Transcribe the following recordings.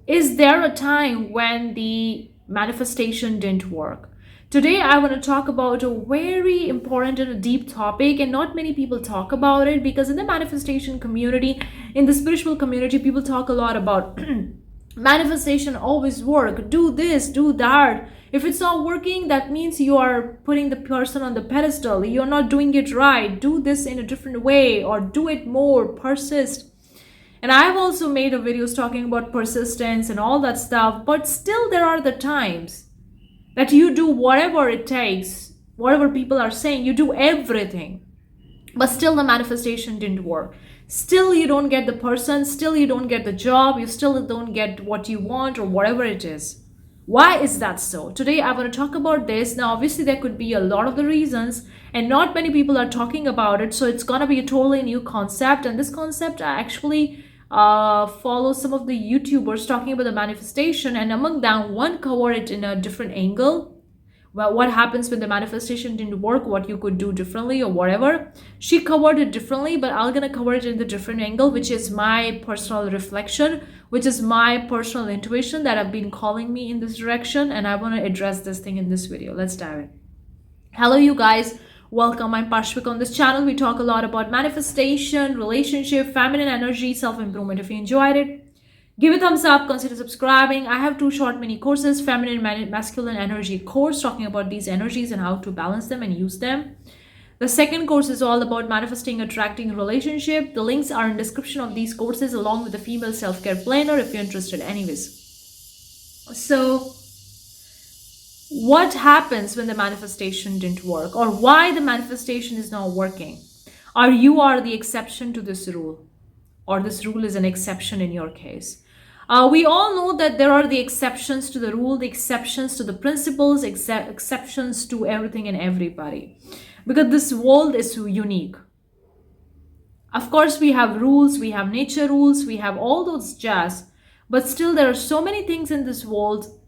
Is there a time when the manifestation didn't work? Today, I want to talk about a very important and a deep topic, and not many people talk about it because in the manifestation community, in the spiritual community, people talk a lot about manifestation always work, do this, do that. If it's not working, that means you are putting the person on the pedestal, you're not doing it right, do this in a different way or do it more, persist. And I've also made a videos talking about persistence and all that stuff, but still there are the times that you do whatever it takes, whatever people are saying, you do everything, but still the manifestation didn't work. Still you don't get the person, still you don't get the job, you still don't get what you want or whatever it is. Why is that so? Today I want to talk about this. Now obviously there could be a lot of the reasons and not many people are talking about it, so it's gonna be a totally new concept. And this concept I actually follow some of the YouTubers talking about the manifestation, and among them one covered it in a different angle. Well, what happens when the manifestation didn't work, what you could do differently or whatever. She covered it differently, but I'm gonna cover it in the different angle, which is my personal reflection, which is my personal intuition that have been calling me in this direction, and I want to address this thing in this video. Let's dive in. Hello you guys, welcome. I'm Pashvik. On this channel we talk a lot about manifestation, relationship, feminine energy, self-improvement. If you enjoyed it, give a thumbs up, consider subscribing. I have two short mini courses, feminine masculine energy course, talking about these energies and how to balance them and use them. The second course is all about manifesting, attracting relationship. The links are in description of these courses along with the female self-care planner if you're interested anyways. So what happens when the manifestation didn't work, or why the manifestation is not working? Or you are the exception to this rule, or this rule is an exception in your case. We all know that there are the exceptions to the rule, the exceptions to the principles, exceptions to everything and everybody, because this world is unique. Of course, we have rules, we have nature rules, we have all those jazz, but still there are so many things in this world,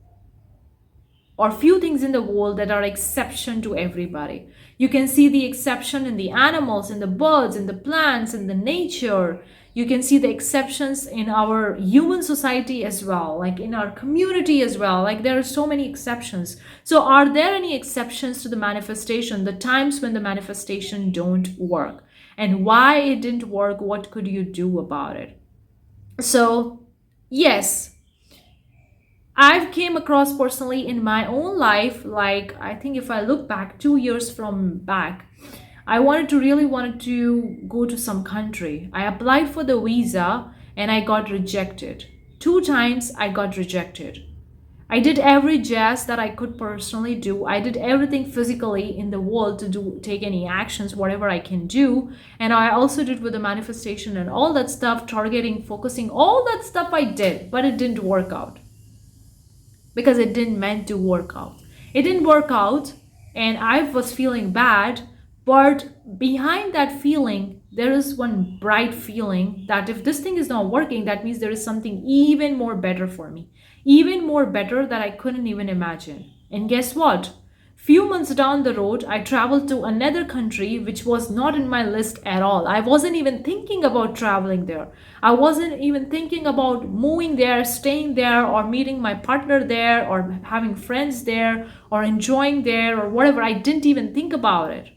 or few things in the world, that are exception to everybody. You can see the exception in the animals, in the birds, in the plants, in the nature. You can see the exceptions in our human society as well, like in our community as well. Like there are so many exceptions. So are there any exceptions to the manifestation, the times when the manifestation don't work? And why it didn't work, what could you do about it? So yes, I've came across personally in my own life, like I think if I look back 2 years from back, I really wanted to go to some country. I applied for the visa and I got rejected. 2 times I got rejected. I did every jazz that I could personally do. I did everything physically in the world to take any actions, whatever I can do. And I also did with the manifestation and all that stuff, targeting, focusing, all that stuff I did, but it didn't work out. Because it didn't meant to work out. It didn't work out and I was feeling bad, but behind that feeling, there is one bright feeling that if this thing is not working, that means there is something even more better for me. Even more better that I couldn't even imagine. And guess what? Few months down the road, I traveled to another country which was not in my list at all. I wasn't even thinking about traveling there. I wasn't even thinking about moving there, staying there, or meeting my partner there, or having friends there, or enjoying there, or whatever. I didn't even think about it.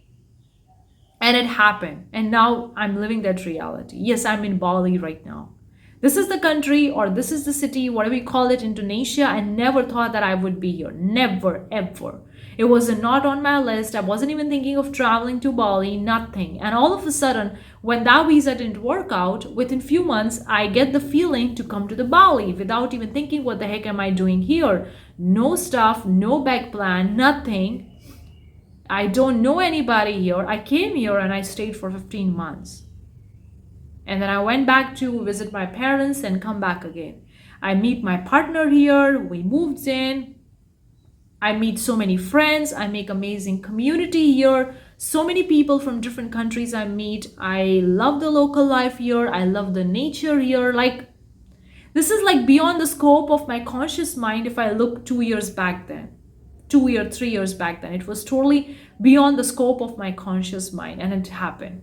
And it happened. And now I'm living that reality. Yes, I'm in Bali right now. This is the country, or this is the city, whatever you call it, Indonesia. I never thought that I would be here. Never, ever. It was not on my list. I wasn't even thinking of traveling to Bali, nothing. And all of a sudden, when that visa didn't work out, within few months, I get the feeling to come to the Bali without even thinking, what the heck am I doing here? No stuff, no back plan, nothing. I don't know anybody here. I came here and I stayed for 15 months. And then I went back to visit my parents and come back again. I meet my partner here. We moved in. I meet so many friends. I make amazing community here. So many people from different countries I meet. I love the local life here. I love the nature here. Like, this is like beyond the scope of my conscious mind. If I look 2 years back then, 3 years back then, it was totally beyond the scope of my conscious mind, and it happened.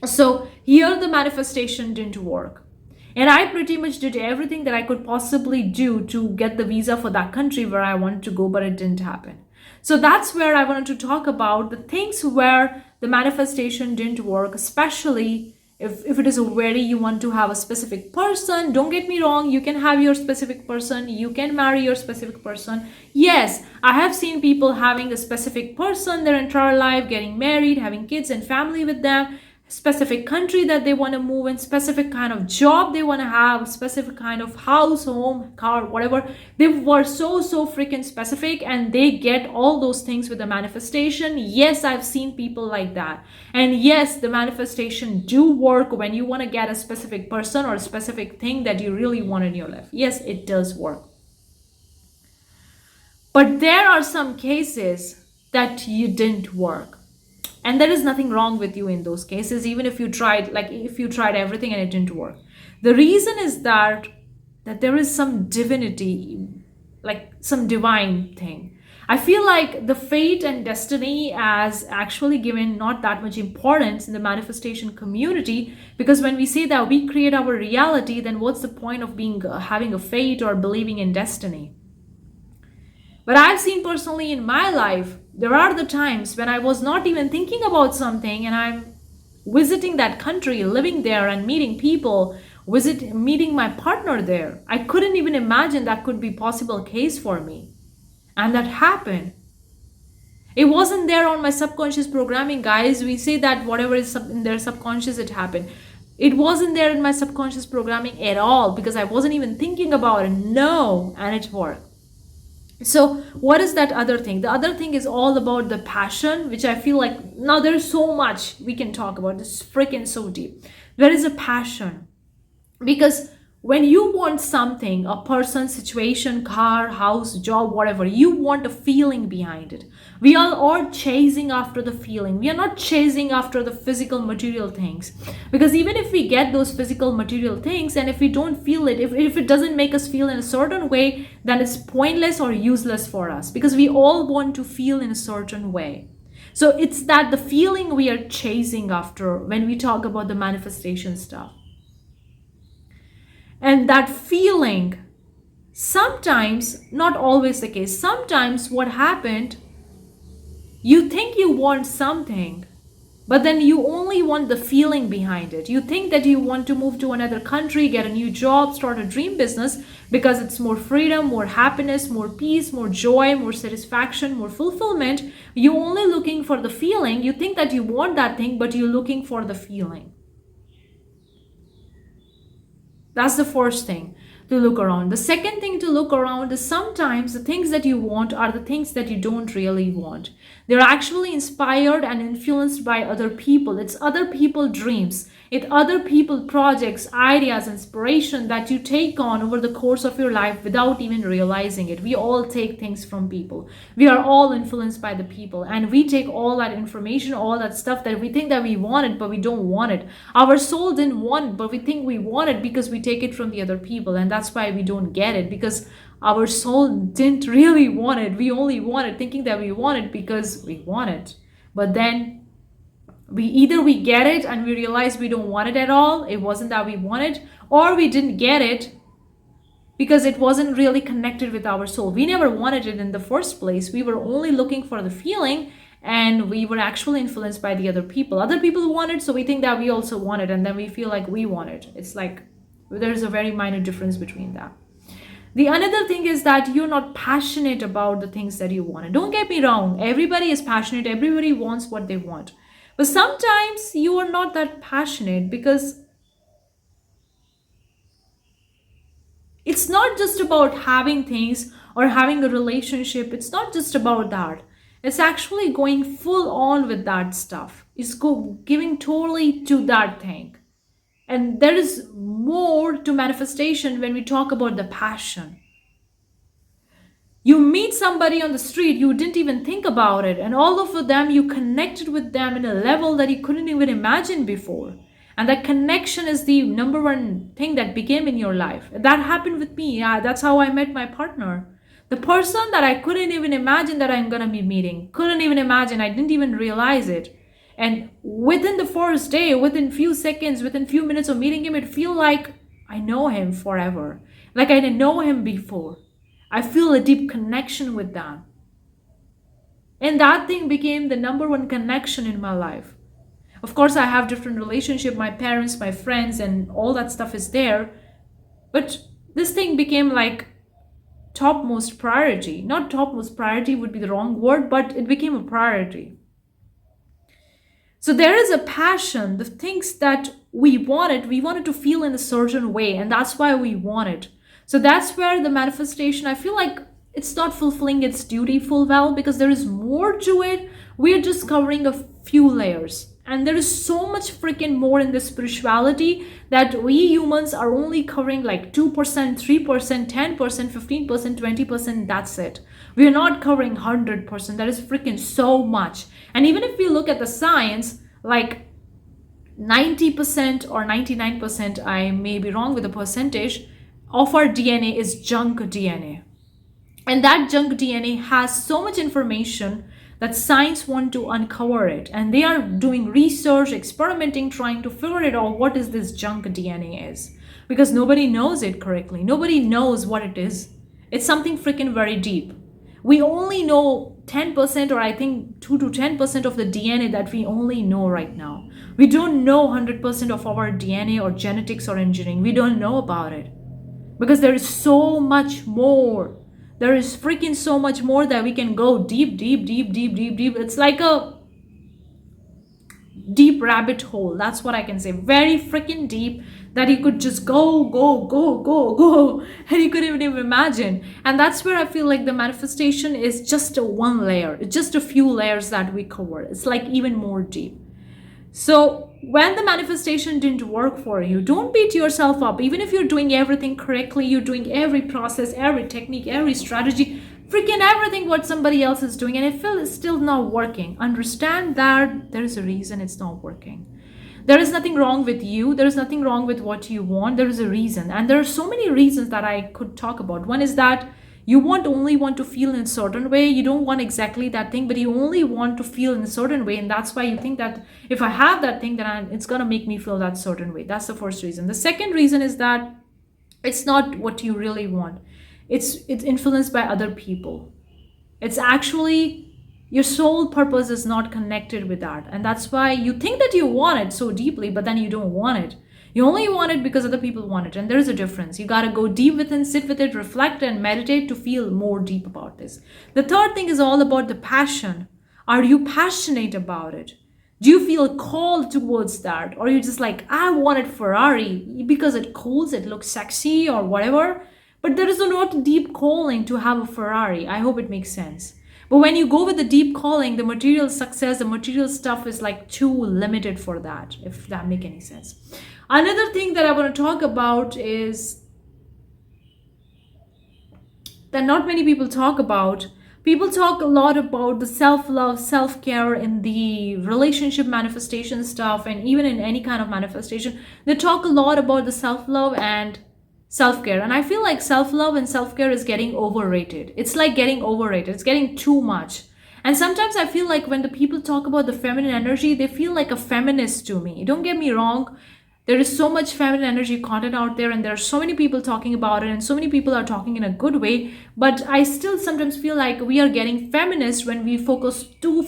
So here the manifestation didn't work. And I pretty much did everything that I could possibly do to get the visa for that country where I wanted to go, but it didn't happen. So that's where I wanted to talk about the things where the manifestation didn't work, especially if it is a very you want to have a specific person. Don't get me wrong, you can have your specific person, you can marry your specific person. Yes, I have seen people having a specific person their entire life, getting married, having kids and family with them, specific country that they want to move in, specific kind of job they want to have, specific kind of house, home, car, whatever. They were so freaking specific, and they get all those things with the manifestation. Yes, I've seen people like that. And yes, the manifestation do work when you want to get a specific person or a specific thing that you really want in your life. Yes, it does work. But there are some cases that you didn't work, and there is nothing wrong with you in those cases, even if you tried, like if you tried everything and it didn't work. The reason is that there is some divinity, like some divine thing. I feel like the fate and destiny has actually given not that much importance in the manifestation community, because when we say that we create our reality, then what's the point of being having a fate or believing in destiny? But I've seen personally in my life, there are the times when I was not even thinking about something and I'm visiting that country, living there and meeting people, meeting my partner there. I couldn't even imagine that could be possible case for me. And that happened. It wasn't there on my subconscious programming, guys. We say that whatever is in their subconscious, it happened. It wasn't there in my subconscious programming at all, because I wasn't even thinking about it. No, and it worked. So what is that other thing? The other thing is all about the passion, which I feel like now there's so much we can talk about. It's freaking so deep. There is a passion, because when you want something, a person, situation, car, house, job, whatever, you want a feeling behind it. We all are chasing after the feeling. We are not chasing after the physical material things, because even if we get those physical material things and if we don't feel it, if it doesn't make us feel in a certain way, then it's pointless or useless for us, because we all want to feel in a certain way. So it's that the feeling we are chasing after when we talk about the manifestation stuff. And that feeling, sometimes, not always the case, sometimes what happened, you think you want something, but then you only want the feeling behind it. You think that you want to move to another country, get a new job, start a dream business, because it's more freedom, more happiness, more peace, more joy, more satisfaction, more fulfillment. You're only looking for the feeling. You think that you want that thing, but you're looking for the feeling. That's the first thing to look around. The second thing to look around is sometimes the things that you want are the things that you don't really want. They're actually inspired and influenced by other people. It's other people's dreams. It's other people's projects, ideas, inspiration that you take on over the course of your life without even realizing it. We all take things from people. We are all influenced by the people, and we take all that information, all that stuff that we think that we want it, but we don't want it. Our soul didn't want it, but we think we want it because we take it from the other people, and that's why we don't get it, because our soul didn't really want it. We only want it thinking that we want it because we want it. But then we get it and we realize we don't want it at all. It wasn't that we wanted, or we didn't get it because it wasn't really connected with our soul. We never wanted it in the first place. We were only looking for the feeling, and we were actually influenced by the other people. Other people want it, so we think that we also want it, and then we feel like we want it. It's like there's a very minor difference between that. The another thing is that you're not passionate about the things that you want. Don't get me wrong, everybody is passionate, everybody wants what they want. But sometimes you are not that passionate, because it's not just about having things or having a relationship. It's not just about that. It's actually going full on with that stuff. It's giving totally to that thing. And there is more to manifestation when we talk about the passion. You meet somebody on the street, you didn't even think about it, and all of them, you connected with them in a level that you couldn't even imagine before. And that connection is the number one thing that became in your life. That happened with me. Yeah, that's how I met my partner. The person that I couldn't even imagine that I'm gonna be meeting. Couldn't even imagine. I didn't even realize it. And within the first day, within few seconds, within few minutes of meeting him, it feel like I know him forever. Like I didn't know him before. I feel a deep connection with them. And that thing became the number one connection in my life. Of course, I have different relationship, my parents, my friends, and all that stuff is there. But this thing became like topmost priority. Not topmost priority would be the wrong word, but it became a priority. So there is a passion, the things that we wanted to feel in a certain way, and that's why we want it. So that's where the manifestation, I feel like it's not fulfilling its duty full well because there is more to it. We're just covering a few layers. And there is so much freaking more in this spirituality that we humans are only covering like 2%, 3%, 10%, 15%, 20%. That's it. We're not covering 100%. That is freaking so much. And even if we look at the science, like 90% or 99%, I may be wrong with the percentage, of our DNA is junk DNA. And that junk DNA has so much information that science want to uncover it. And they are doing research, experimenting, trying to figure it out what is this junk DNA is. Because nobody knows it correctly. Nobody knows what it is. It's something freaking very deep. We only know 10% or I think 2 to 10% of the DNA that we only know right now. We don't know 100% of our DNA or genetics or engineering. We don't know about it. Because there is so much more. There is freaking so much more that we can go deep, deep, deep, deep, deep, deep. It's like a deep rabbit hole. That's what I can say. Very freaking deep that you could just go, go, go, go, go. And you couldn't even imagine. And that's where I feel like the manifestation is just a one layer. It's just a few layers that we cover. It's like even more deep. So when the manifestation didn't work for you, don't beat yourself up. Even if you're doing everything correctly, you're doing every process, every technique, every strategy, freaking everything what somebody else is doing, and it feels it's still not working. Understand that there is a reason it's not working. There is nothing wrong with you. There is nothing wrong with what you want. There is a reason. And there are so many reasons that I could talk about. One is that you only want to feel in a certain way. You don't want exactly that thing, but you only want to feel in a certain way. And that's why you think that if I have that thing, then it's going to make me feel that certain way. That's the first reason. The second reason is that it's not what you really want. It's influenced by other people. It's actually your soul purpose is not connected with that. And that's why you think that you want it so deeply, but then you don't want it. You only want it because other people want it. And there is a difference. You got to go deep within, sit with it, reflect and meditate to feel more deep about this. The third thing is all about the passion. Are you passionate about it? Do you feel called towards that? Or you just like, I wanted Ferrari because it cools, it looks sexy or whatever. But there is not deep calling to have a Ferrari. I hope it makes sense. But when you go with the deep calling, the material success, the material stuff is like too limited for that, if that makes any sense. Another thing that I want to talk about is that not many people talk about. People talk a lot about the self-love, self-care in the relationship manifestation stuff, and even in any kind of manifestation. They talk a lot about the self-love and self-care. And I feel like self-love and self-care is getting overrated. It's like getting overrated. It's getting too much. And sometimes I feel like when the people talk about the feminine energy, they feel like a feminist to me. Don't get me wrong. There is so much feminine energy content out there, and there are so many people talking about it, and so many people are talking in a good way. But I still sometimes feel like we are getting feminist when we focus too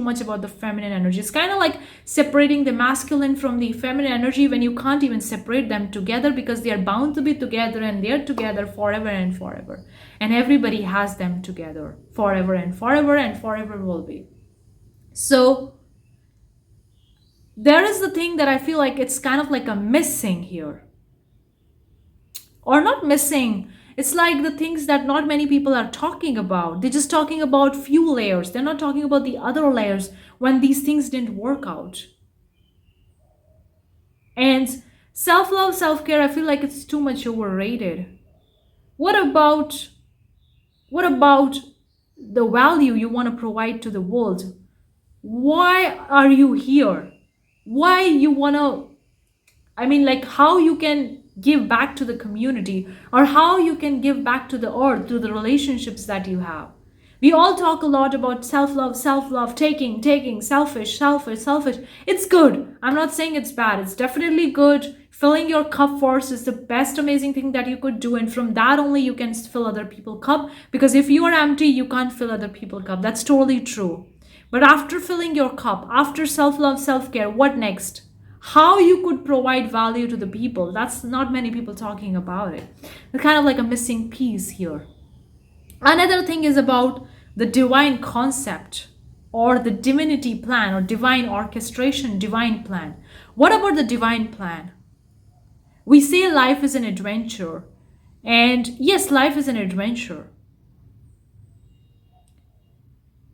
much about the feminine energy. It's kind of like separating the masculine from the feminine energy when you can't even separate them together because they are bound to be together and they're together forever and forever. And everybody has them together forever and forever and forever will be. So there is the thing that I feel like it's kind of like a missing here. Or not missing. It's like the things that not many people are talking about. They're just talking about few layers. They're not talking about the other layers when these things didn't work out. And self-love, self-care, I feel like it's too much overrated. What about the value you want to provide to the world? Why are you here? Why you want to, like how you can give back to the community or how you can give back to the earth through the relationships that you have. We all talk a lot about self-love, taking, selfish. It's good. I'm not saying it's bad. It's definitely good. Filling your cup first is the best amazing thing that you could do, and from that only you can fill other people's cup, because if you are empty you can't fill other people's cup. That's totally true. But after filling your cup, after self-love, self-care, what next? How you could provide value to the people? That's not many people talking about it. It's kind of like a missing piece here. Another thing is about the divine concept, or the divinity plan, or divine orchestration, divine plan. What about the divine plan? We say life is an adventure, and yes, life is an adventure.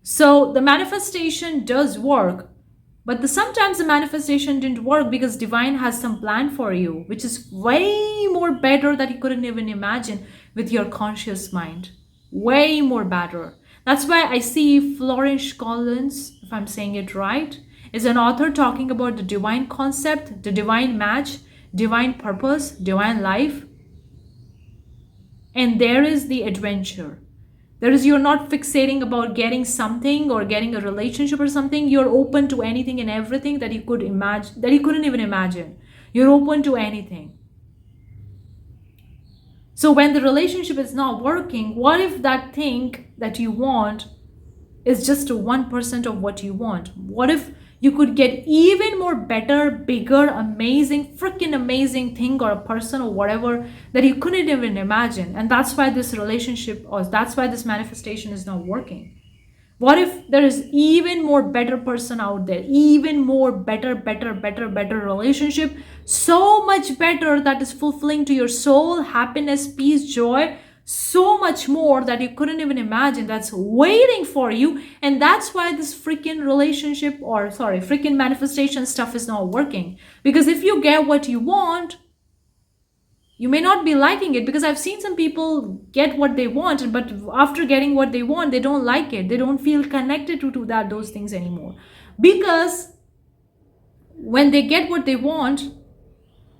So the manifestation does work, but sometimes the manifestation didn't work because divine has some plan for you, which is way more better that you couldn't even imagine with your conscious mind. Way more better. That's why I see Florence Collins, if I'm saying it right, is an author talking about the divine concept, the divine match, divine purpose, divine life. And there is the adventure. There is, you're not fixating about getting something or getting a relationship or something. You're open to anything and everything that you could imagine, that you couldn't even imagine. You're open to anything. So when the relationship is not working, what if that thing that you want is just 1% of what you want? What if you could get even more better, bigger, amazing, freaking amazing thing or a person or whatever that you couldn't even imagine? And that's why this relationship, or that's why this manifestation is not working. What if there is even more better person out there, even more better relationship, so much better that is fulfilling to your soul, happiness, peace, joy, so much more that you couldn't even imagine, that's waiting for you. And that's why this freaking relationship, or sorry, freaking manifestation stuff is not working. Because if you get what you want, you may not be liking it, because I've seen some people get what they want, but after getting what they want, they don't like it. They don't feel connected to those things anymore. Because when they get what they want,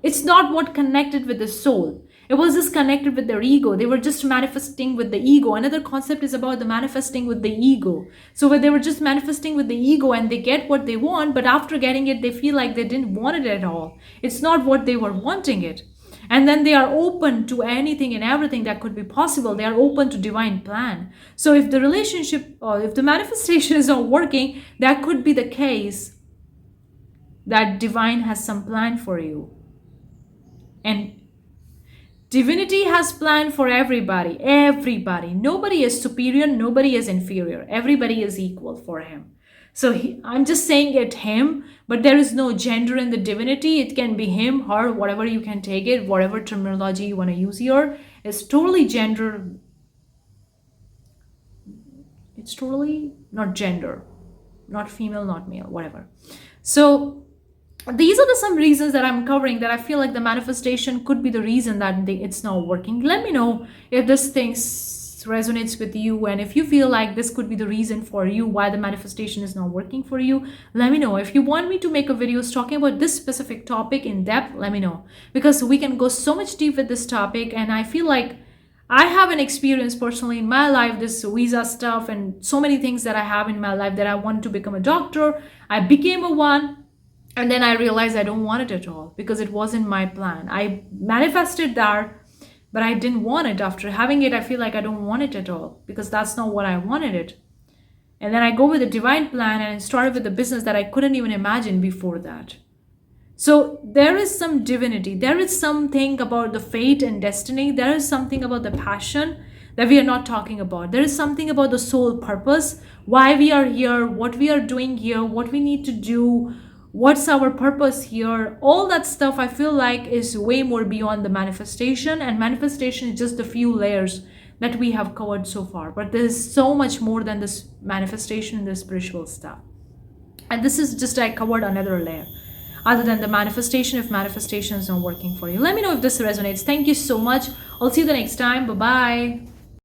it's not what connected with the soul. It was just connected with their ego. They were just manifesting with the ego. Another concept is about the manifesting with the ego. So when they were just manifesting with the ego and they get what they want, but after getting it, they feel like they didn't want it at all. It's not what they were wanting it. And then they are open to anything and everything that could be possible. They are open to divine plan. So if the relationship, or if the manifestation is not working, that could be the case that divine has some plan for you. And divinity has plan for everybody. Everybody. Nobody is superior. Nobody is inferior. Everybody is equal for him. So I'm just saying it him, but there is no gender in the divinity. It can be him, her, whatever you can take it, whatever terminology you want to use here. It's totally gender. It's totally not gender, not female, not male, whatever. So these are some reasons that I'm covering, that I feel like the manifestation could be the reason that it's not working. Let me know if this thing resonates with you, and if you feel like this could be the reason for you why the manifestation is not working for you. Let me know. If you want me to make a videos talking about this specific topic in depth, let me know, because we can go so much deep with this topic. And I feel like I have an experience personally in my life, this visa stuff and so many things that I have in my life, that I want to become a doctor. I became a one, and then I realized I don't want it at all, because it wasn't my plan. I manifested that, but I didn't want it. After having it, I feel like I don't want it at all, because that's not what I wanted it. And then I go with a divine plan and started with a business that I couldn't even imagine before that. So there is some divinity. There is something about the fate and destiny. There is something about the passion that we are not talking about. There is something about the soul purpose, why we are here, what we are doing here, what we need to do, what's our purpose here. All that stuff I feel like is way more beyond the manifestation, and manifestation is just a few layers that we have covered so far. But there's so much more than this manifestation and the spiritual stuff. And this is just, I covered another layer other than the manifestation, if manifestation is not working for you. Let me know if this resonates. Thank you so much. I'll see you the next time. Bye-bye.